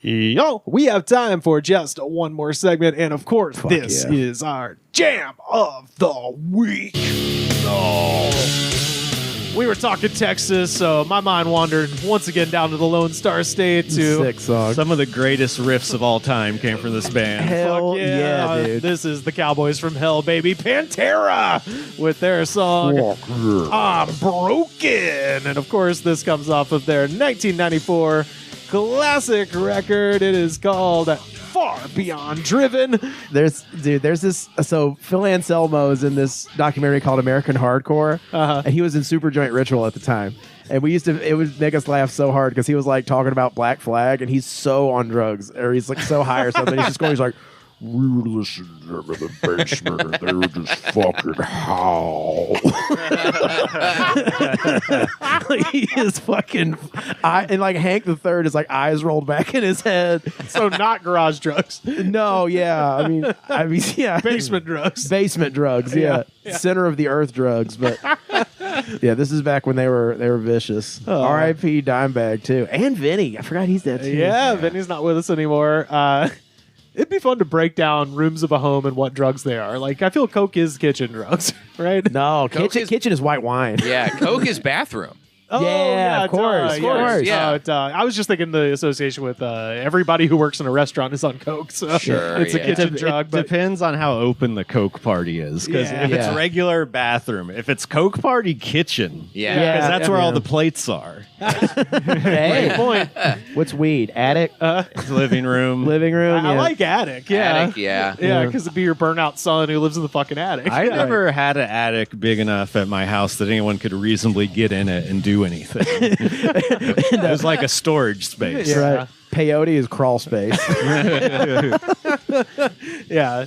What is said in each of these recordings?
Yo, we have time for just one more segment, and of course, this is our Jam of the Week. We were talking Texas, so my mind wandered once again down to the Lone Star State to Sick song. Some of the greatest riffs of all time came from this band. Hell yeah, dude. This is the Cowboys from Hell, baby. Pantera with their song I'm Broken. And of course, this comes off of their 1994 classic record. It is called Far Beyond Driven. There's this. So Phil Anselmo is in this documentary called American Hardcore, and he was in Superjoint Ritual at the time. And it would make us laugh so hard because he was like talking about Black Flag, and he's so on drugs, or he's like so high or something. He's like, we were listening to them in the basement, and they were just fucking howl. He is fucking, and like Hank the Third is like eyes rolled back in his head. So not garage drugs. No, yeah, I mean, yeah, Basement drugs. basement drugs, yeah. Center of the earth drugs, but yeah, this is back when they were vicious. R.I.P. Dimebag too, and Vinny. I forgot he's dead too. Yeah, Vinny's not with us anymore. It'd be fun to break down rooms of a home and what drugs they are. Like, I feel Coke is kitchen drugs, right? No, kitchen is white wine. Yeah, Coke is bathroom. Oh, yeah, of course. Yeah. I was just thinking the association with everybody who works in a restaurant is on Coke. So Sure, it's a kitchen drug. It But depends on how open the Coke party is. Because if it's regular bathroom, if it's Coke party kitchen, Yeah. because that's where all the plates are. Hey, point. what's weed? Attic, Living room. living room. I like attic. Yeah. Attic, yeah. Yeah, because it'd be your burnout son who lives in the fucking attic. I never had an attic big enough at my house that anyone could reasonably get in it and do anything. It was like a storage space. Yeah. Right. Peyote is crawl space. Yeah.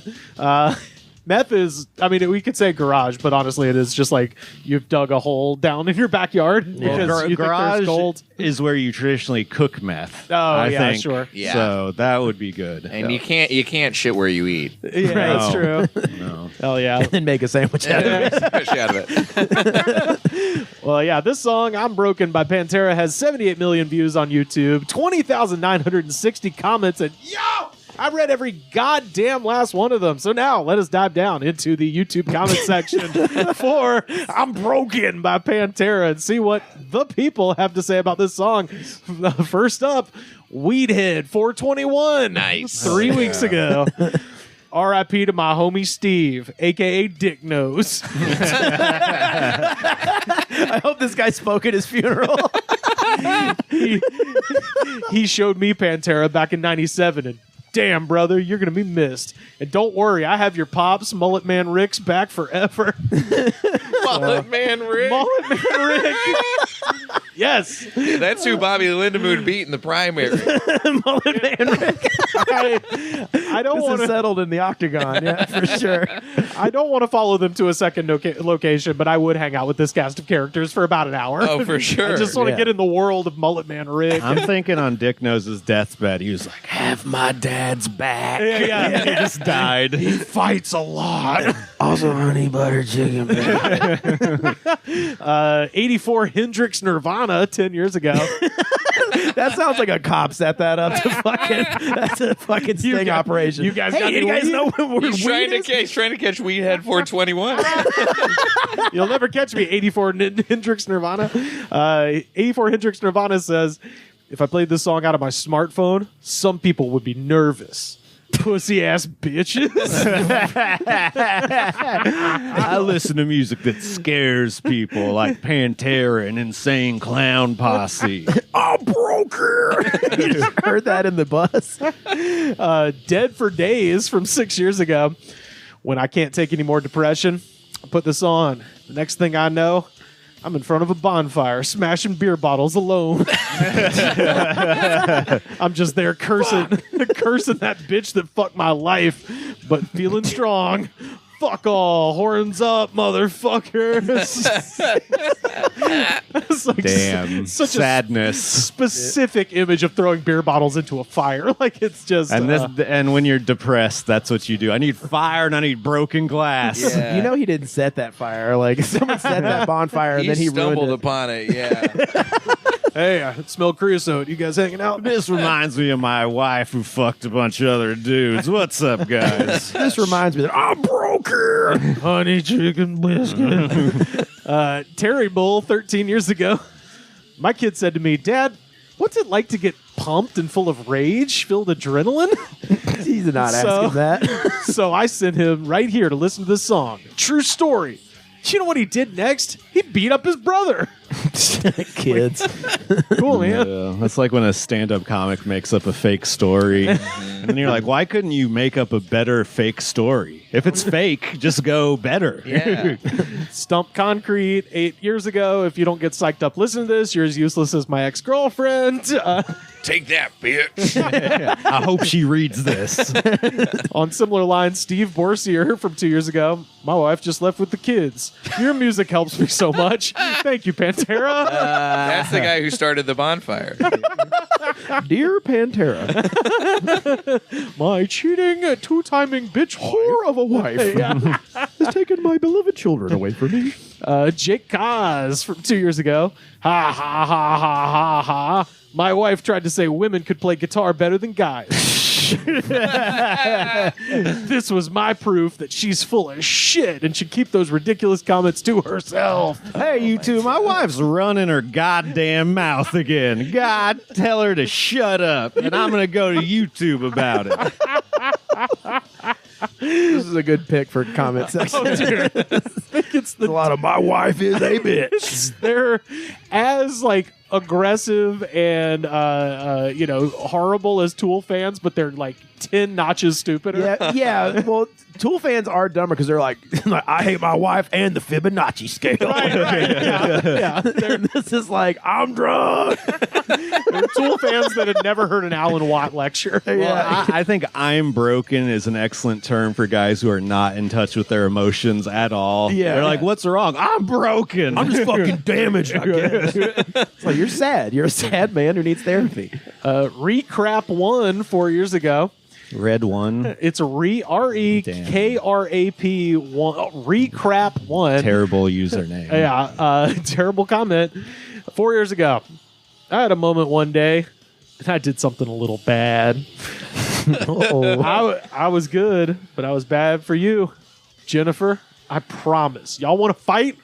Meth is, I mean, we could say garage, but honestly, it is just like you've dug a hole down in your backyard because you think there's gold. Is where you traditionally cook meth. Oh, I yeah, think. sure. Yeah. So that would be good. And you can't shit where you eat. Yeah, that's true. No. Hell yeah. And make a sandwich out of it. Especially out of it. Well, yeah, this song, I'm Broken by Pantera, has 78 million views on YouTube, 20,960 comments, and yo! I read every goddamn last one of them. So now let us dive down into the YouTube comment section for I'm Broken by Pantera and see what the people have to say about this song. First up, Weedhead 421. Nice. 3 weeks ago. R.I.P. to my homie Steve, a.k.a. Dick Nose. I hope this guy spoke at his funeral. He showed me Pantera back in 97 and damn, brother, you're going to be missed. And don't worry, I have your pops, Mullet Man Rick's back forever. Mullet Man Rick. Mullet Man Rick. Yes. That's who Bobby Lindemood beat in the primary. Mullet Man Rick. I don't This want is to. settled in the octagon, yeah, for sure. I don't want to follow them to a second location, but I would hang out with this cast of characters for about an hour. Oh, for sure. I just want to Yeah. get in the world of Mullet Man Rick. I'm thinking on Dick Nose's deathbed, he was like, "Have my dad's back." Yeah. He just died. He fights a lot. Also, honey butter chicken. 84 Hendrix Nirvana 10 years ago. That sounds like a cop set that up to fucking. That's a fucking sting operation. You guys hey, got you any guys weed? know where He's trying to catch Weedhead 421. You'll never catch me. 84 Hendrix Nirvana. 84 Hendrix Nirvana says, if I played this song out of my smartphone, some people would be nervous. Pussy ass bitches. I listen to music that scares people, like Pantera and Insane Clown Posse. I'm broken. You just heard that in the bus. Dead for Days from 6 years ago. When I can't take any more depression, I put this on. The next thing I know, I'm in front of a bonfire, smashing beer bottles alone. I'm just there cursing that bitch that fucked my life, but feeling strong. Fuck all, horns up, motherfuckers. It's like Damn, such sadness. a specific image of throwing beer bottles into a fire. Like it's just. And when you're depressed, that's what you do. I need fire and I need broken glass. Yeah. You know he didn't set that fire. Like someone set that bonfire and then he ruined stumbled it. upon it. Yeah. Hey, I smell creosote. You guys hanging out? This reminds me of my wife who fucked a bunch of other dudes. What's up, guys? This reminds me that I'm broken. Honey chicken biscuit. Terry Bull, 13 years ago. My kid said to me, Dad, what's it like to get pumped and full of rage, filled adrenaline? He's not asking that. So I sent him right here to listen to this song. True story. You know what he did next? He beat up his brother. Kids. Cool, man. Yeah, that's like when a stand-up comic makes up a fake story. And then you're like, why couldn't you make up a better fake story? If it's fake, just go better. Yeah. Stump Concrete, 8 years ago. If you don't get psyched up, listen to this. You're as useless as my ex-girlfriend. Take that, bitch. I hope she reads this. On similar lines, Steve Borsier from 2 years ago. My wife just left with the kids. Your music helps me so much. Thank you, Pantera. That's the guy who started the bonfire. Dear Pantera, My cheating, two-timing bitch whore of a wife has taken my beloved children away from me. Jake Kaz from 2 years ago. Ha, ha, ha, ha, ha, ha. My wife tried to say women could play guitar better than guys. This was my proof that she's full of shit and should keep those ridiculous comments to herself. Hey, you two, my wife's running her goddamn mouth again. God, tell her to shut up, and I'm going to go to YouTube about it. This is a good pick for comment section. Oh, dear. I think it's A lot of my wife is a bitch. they're as like aggressive and horrible as Tool fans, but they're like 10 notches stupider. Yeah. Well, Tool fans are dumber because they're like, I hate my wife and the Fibonacci scale. Right. Yeah. And this is like, I'm drunk. They're Tool fans that had never heard an Alan Watt lecture. Well, I think I'm broken is an excellent term for guys who are not in touch with their emotions at all. Yeah. They're like, what's wrong? I'm broken. I'm just fucking damaged, I guess. It's like, you're sad. You're a sad man who needs therapy. Recrap 1 4 years ago. Red one. It's REKRAP 1. Recrap 1. Terrible username. Yeah, terrible comment. 4 years ago, I had a moment one day, and I did something a little bad. I was good, but I was bad for you, Jennifer. I promise. Y'all want to fight?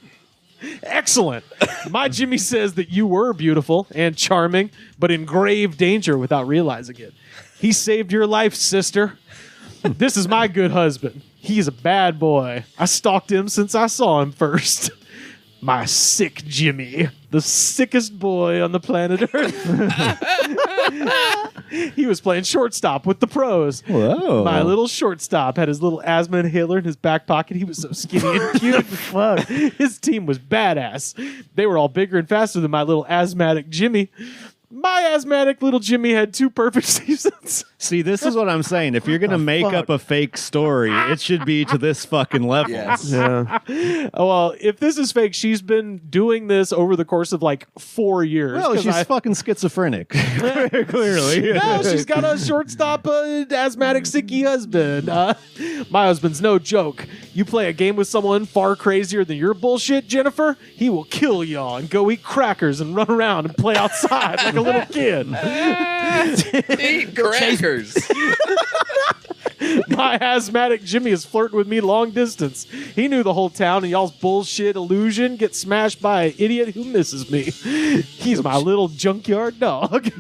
Excellent. My Jimmy says that you were beautiful and charming, but in grave danger without realizing it. He saved your life, sister. This is my good husband. He's a bad boy. I stalked him since I saw him first. My sick Jimmy, the sickest boy on the planet Earth. He was playing shortstop with the pros. Whoa. My little shortstop had his little asthma inhaler in his back pocket. He was so skinny and cute. Fuck. His team was badass. They were all bigger and faster than my little asthmatic Jimmy. My asthmatic little Jimmy had 2 perfect seasons. See, this is what I'm saying. If you're going to make up a fake story, it should be to this fucking level. Yes. Yeah. Well, if this is fake, she's been doing this over the course of like 4 years. Well, she's fucking schizophrenic. Clearly. No, she's got a shortstop, asthmatic, sicky husband. My husband's no joke. You play a game with someone far crazier than your bullshit, Jennifer, he will kill y'all and go eat crackers and run around and play outside like a little kid. Eat crackers. My asthmatic Jimmy is flirting with me long distance. He knew the whole town and y'all's bullshit illusion gets smashed by an idiot who misses me. He's my little junkyard dog.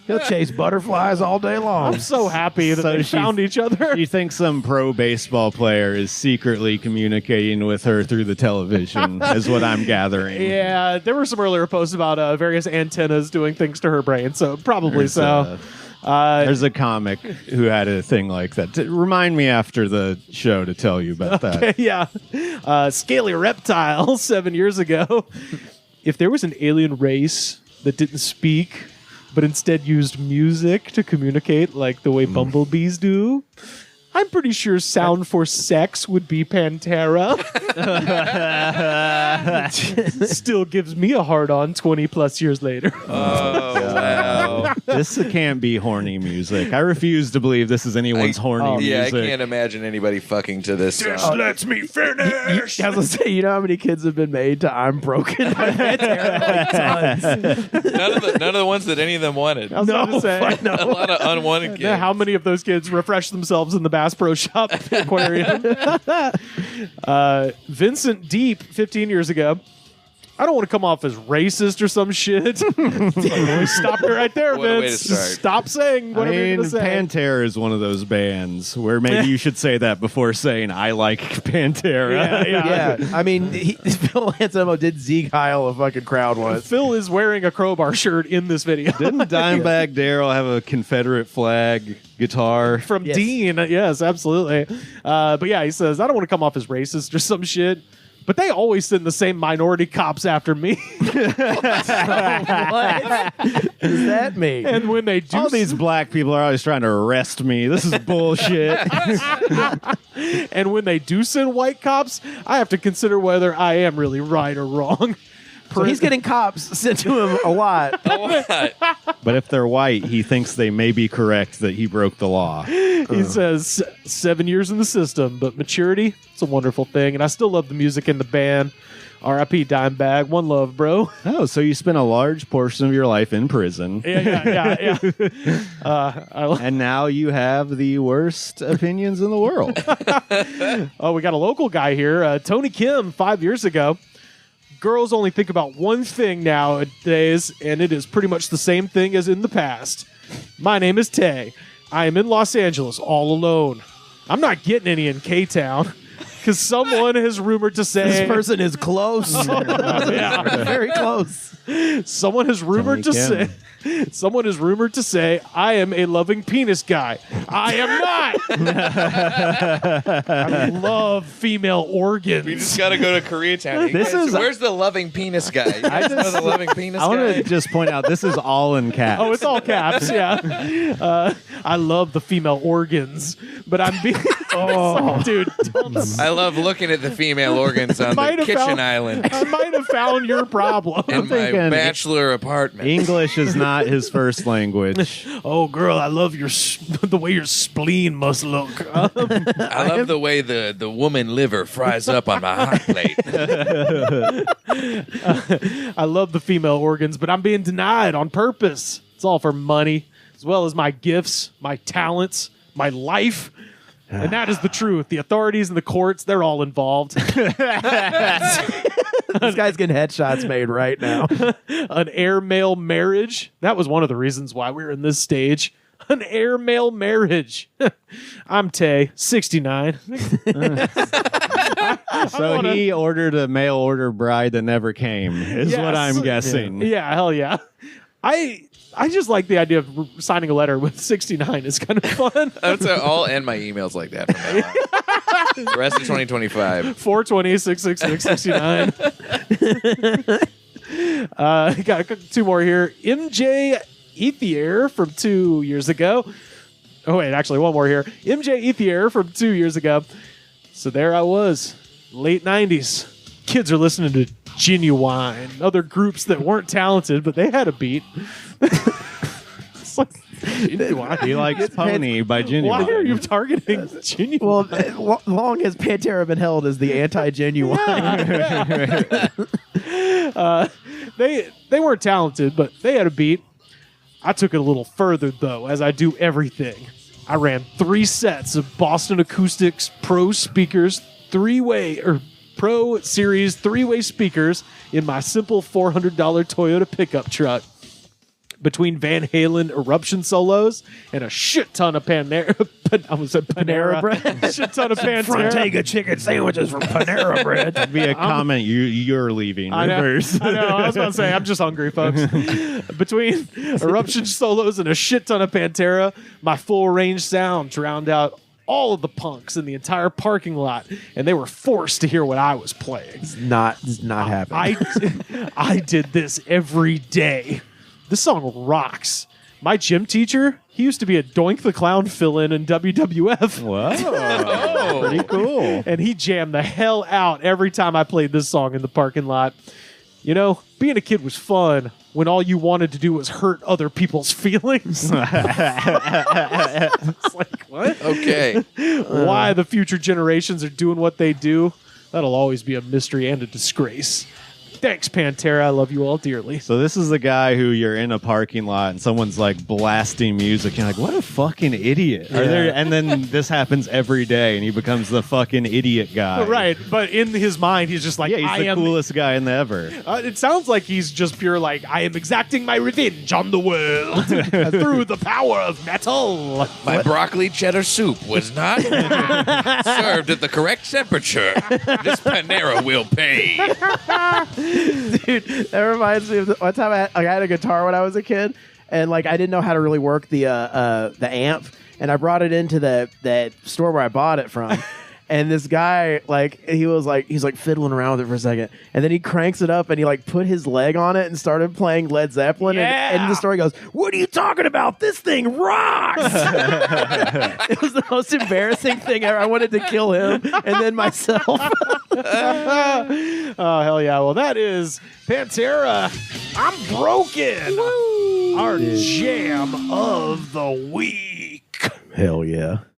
He'll chase butterflies all day long. I'm so happy that they found each other. You think some pro baseball player is secretly communicating with her through the television, is what I'm gathering. Yeah, there were some earlier posts about various antennas doing things to her brain, so probably There's a comic who had a thing like that. Remind me after the show to tell you about that. Yeah. Scaly Reptile 7 years ago. If there was an alien race that didn't speak, but instead used music to communicate like the way bumblebees do, I'm pretty sure Sound for Sex would be Pantera. Still gives me a hard-on 20 plus years later. Oh, wow. This can't be horny music. I refuse to believe this is anyone's horny Yeah, I music. can't imagine anybody fucking to this song. Lets me finish. I was gonna say, you know how many kids have been made to "I'm Broken" by Pantera? Like, tons. None of the ones that any of them wanted. I was about to say, A lot of unwanted kids. how many of those kids refresh themselves in the Bass Pro Shop aquarium? Vincent Deep, 15 years ago. I don't want to come off as racist or some shit. Stop it right there, What a way to Vince. start. Just stop saying whatever you're going to say. Pantera is one of those bands where maybe you should say that before saying I like Pantera. Yeah, I mean, Phil Anselmo did Zeke Heil a fucking crowd once. Phil is wearing a Crowbar shirt in this video. Didn't Dimebag Darrell have a Confederate flag guitar? From Yes. Dean, yes, absolutely. But yeah, he says, I don't want to come off as racist or some shit, but they always send the same minority cops after me. What does that mean? And when they do All these black people are always trying to arrest me. This is bullshit. and when they do send white cops, I have to consider whether I am really right or wrong. So he's getting cops sent to him a lot. But if they're white, he thinks they may be correct that he broke the law. He says 7 years in the system, but maturity, it's a wonderful thing. And I still love the music in the band. R.I.P. Dimebag. One love, bro. Oh, so you spent a large portion of your life in prison. Yeah. And now you have the worst opinions in the world. Oh, we got a local guy here. Tony Kim, 5 years ago. Girls only think about one thing nowadays, and it is pretty much the same thing as in the past. My name is Tay. I am in Los Angeles all alone. I'm not getting any in K-Town because someone has rumored to say... This person is close. Yeah. Very close. Someone has rumored to Tony say... Someone is rumored to say, I am a loving penis guy. I am not. I love female organs. We just got to go to Koreatown. Where's the loving penis guy? You guys know the loving penis I want guy? to just point out this is all in caps. Oh, it's all caps, yeah. I love the female organs, but I'm being... Oh, dude. I love looking at the female organs on the kitchen island I might have found your problem. in my thinking- bachelor apartment. English is not his first language. Oh, girl, I love the way your spleen must look. I love the way the woman liver fries up on my hot plate. I love the female organs, but I'm being denied on purpose. It's all for money, as well as my gifts, my talents, my life. And that is the truth. The authorities and the courts, they're all involved. This guy's getting headshots made right now. An air-male marriage. That was one of the reasons why we were in this stage. An air-male marriage. I'm Tay, 69. So he ordered a mail order bride that never came, is Yes. what I'm guessing. Yeah, hell yeah. I just like the idea of signing a letter with 69 is kind of fun. I'll end my emails like that from now on. The rest of 2025. 420 666 69. Got two more here. MJ Ethier from 2 years ago. Oh, wait, actually, one more here. MJ Ethier from 2 years ago. So there I was, late 90s. Kids are listening to Genuine, other groups that weren't talented, but they had a beat. It's like, Genuine. He likes Pony by Why Genuine. are you targeting Genuine? Well, long has Pantera been held as the anti-genuine. They weren't talented, but they had a beat. I took it a little further, though, as I do everything. I ran 3 sets of Boston Acoustics Pro speakers, Pro Series 3-way speakers in my simple $400 Toyota pickup truck. Between Van Halen eruption solos and a shit ton of Panera bread. A shit ton of Pantera. chicken sandwiches from Panera bread. That'd be a comment you're leaving. I know. Rivers. I know. I was about to say, I'm just hungry, folks. Between eruption solos and a shit ton of Pantera, my full range sound drowned out all of the punks in the entire parking lot, and they were forced to hear what I was playing. Does not happen. I did this every day. This song rocks. My gym teacher, he used to be a Doink the Clown fill-in WWF. Whoa. Pretty cool. And he jammed the hell out every time I played this song in the parking lot. You know, being a kid was fun when all you wanted to do was hurt other people's feelings. It's like, what? Okay. Why the future generations are doing what they do, that'll always be a mystery and a disgrace. Thanks, Pantera. I love you all dearly. So this is the guy who you're in a parking lot and someone's like blasting music. You're like, what a fucking idiot. And then this happens every day and he becomes the fucking idiot guy. Right, but in his mind, he's just like, yeah, he's the coolest guy in the ever. It sounds like he's just pure like, I am exacting my revenge on the world through the power of metal. My broccoli cheddar soup was not served at the correct temperature. This Pantera will pay. Dude, that reminds me of one time I had a guitar when I was a kid, and like I didn't know how to really work the amp, and I brought it into that store where I bought it from. And this guy, he's fiddling around with it for a second, and then he cranks it up and he like put his leg on it and started playing Led Zeppelin. Yeah. And the story goes, "What are you talking about? This thing rocks!" It was the most embarrassing thing ever. I wanted to kill him and then myself. Oh, hell yeah. Well, that is Pantera. I'm Broken. Woo. Our jam of the week. Hell yeah.